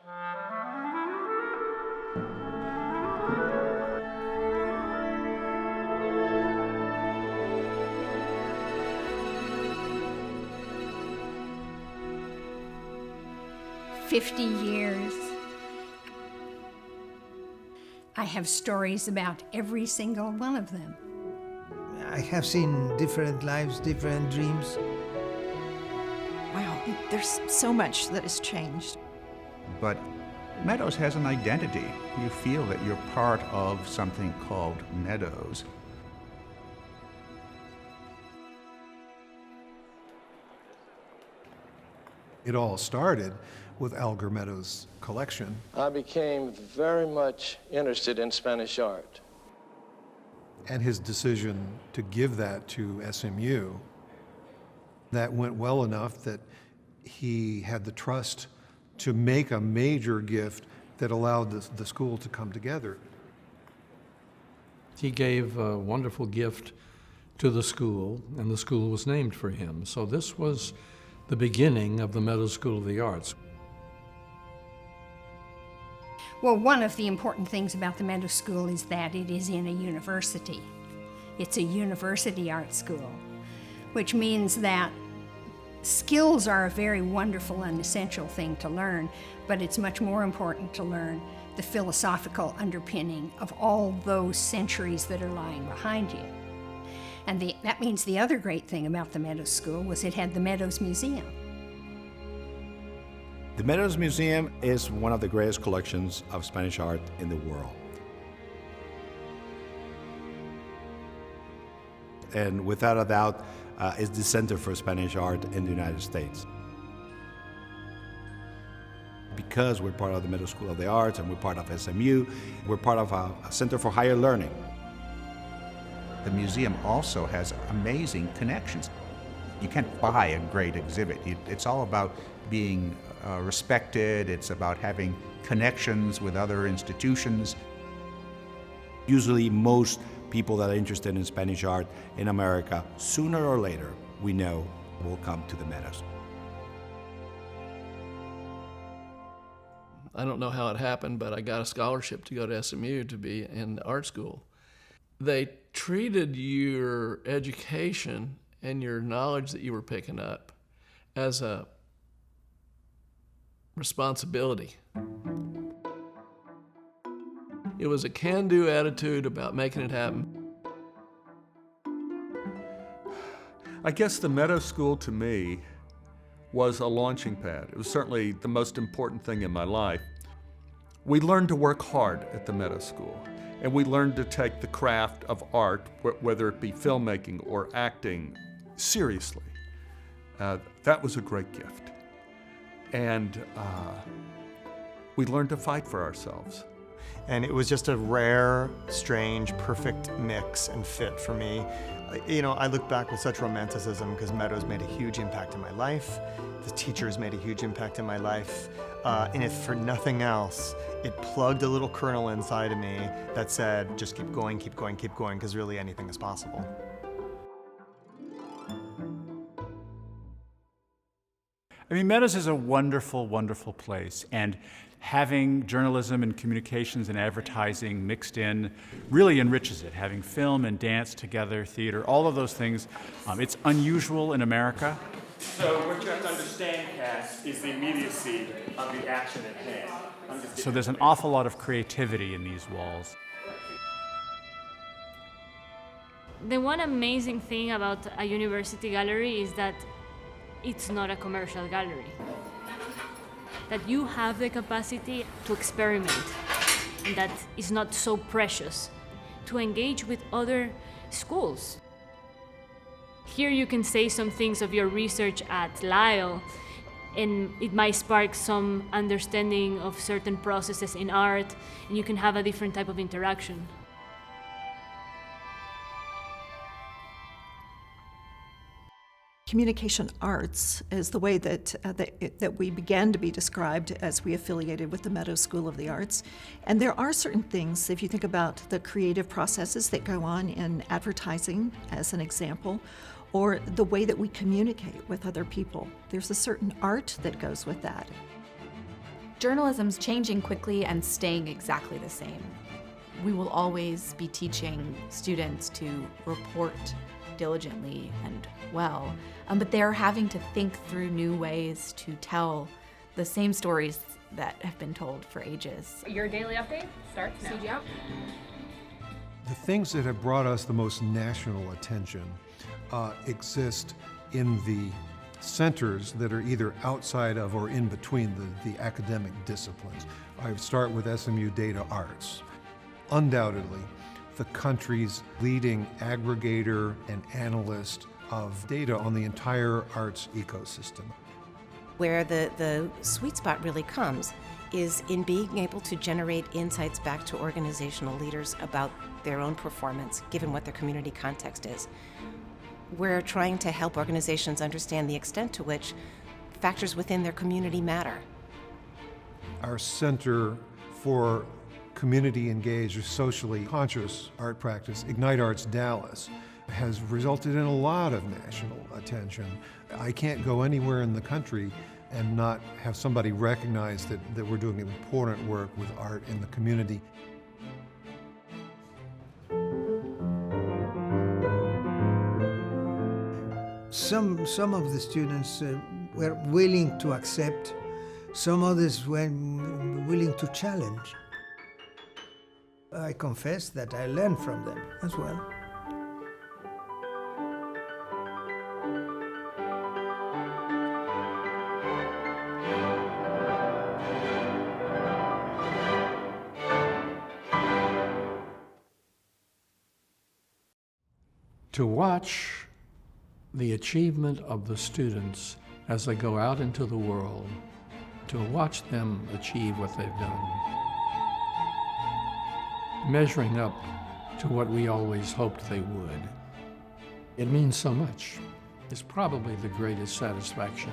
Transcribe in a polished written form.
"50 years. I have stories about every single one of them. I have seen different lives, different dreams. Wow, there's so much that has changed. But Meadows has an identity. You feel that you're part of something called Meadows. It all started with Alger Meadows' collection. I became very much interested in Spanish art. And his decision to give that to SMU, that went well enough that he had the trust to make a major gift that allowed the school to come together. He gave a wonderful gift to the school, and the school was named for him. So this was the beginning of the Meadows School of the Arts. Well, one of the important things about the Meadows School is that it is in a university. It's a university art school, which means that skills are a very wonderful and essential thing to learn, but it's much more important to learn the philosophical underpinning of all those centuries that are lying behind you. And that means the other great thing about the Meadows School was it had the Meadows Museum. The Meadows Museum is one of the greatest collections of Spanish art in the world. And without a doubt, is the center for Spanish art in the United States. Because we're part of the Meadows School of the Arts and we're part of SMU, we're part of a Center for Higher Learning. The museum also has amazing connections. You can't buy a great exhibit. It's all about being respected. It's about having connections with other institutions. Usually most people that are interested in Spanish art in America, sooner or later, we know will come to the Meadows. I don't know how it happened, but I got a scholarship to go to SMU to be in art school. They treated your education and your knowledge that you were picking up as a responsibility. It was a can-do attitude about making it happen. I guess the Meadows School to me was a launching pad. It was certainly the most important thing in my life. We learned to work hard at the Meadows School, and we learned to take the craft of art, whether it be filmmaking or acting, seriously. That was a great gift. And we learned to fight for ourselves. And it was just a rare, strange, perfect mix and fit for me. You know, I look back with such romanticism because Meadows made a huge impact in my life. The teachers made a huge impact in my life. And if for nothing else, it plugged a little kernel inside of me that said, just keep going, keep going, keep going, because really anything is possible. I mean, Meadows is a wonderful, wonderful place, and having journalism and communications and advertising mixed in really enriches it. Having film and dance together, theater, all of those things, it's unusual in America. So what you have to understand, Cass, is the immediacy of the action at hand. So there's an awful lot of creativity in these walls. The one amazing thing about a university gallery is that it's not a commercial gallery. That you have the capacity to experiment, and that is not so precious, to engage with other schools. Here you can say some things of your research at Lyle, and it might spark some understanding of certain processes in art, and you can have a different type of interaction. Communication arts is the way that we began to be described as we affiliated with the Meadows School of the Arts. And there are certain things, if you think about the creative processes that go on in advertising, as an example, or the way that we communicate with other people. There's a certain art that goes with that. Journalism's changing quickly and staying exactly the same. We will always be teaching students to report diligently and well, but they're having to think through new ways to tell the same stories that have been told for ages. Your daily update starts now. CG out. The things that have brought us the most national attention exist in the centers that are either outside of or in between the academic disciplines. I start with SMU Data Arts. Undoubtedly, the country's leading aggregator and analyst of data on the entire arts ecosystem. Where the sweet spot really comes is in being able to generate insights back to organizational leaders about their own performance, given what their community context is. We're trying to help organizations understand the extent to which factors within their community matter. Our Center for Community Engaged or Socially Conscious Art Practice, Ignite Arts Dallas, has resulted in a lot of national attention. I can't go anywhere in the country and not have somebody recognize that we're doing important work with art in the community. Some of the students were willing to accept, some others were willing to challenge. I confess that I learned from them as well. To watch the achievement of the students as they go out into the world, to watch them achieve what they've done, measuring up to what we always hoped they would, it means so much. It's probably the greatest satisfaction.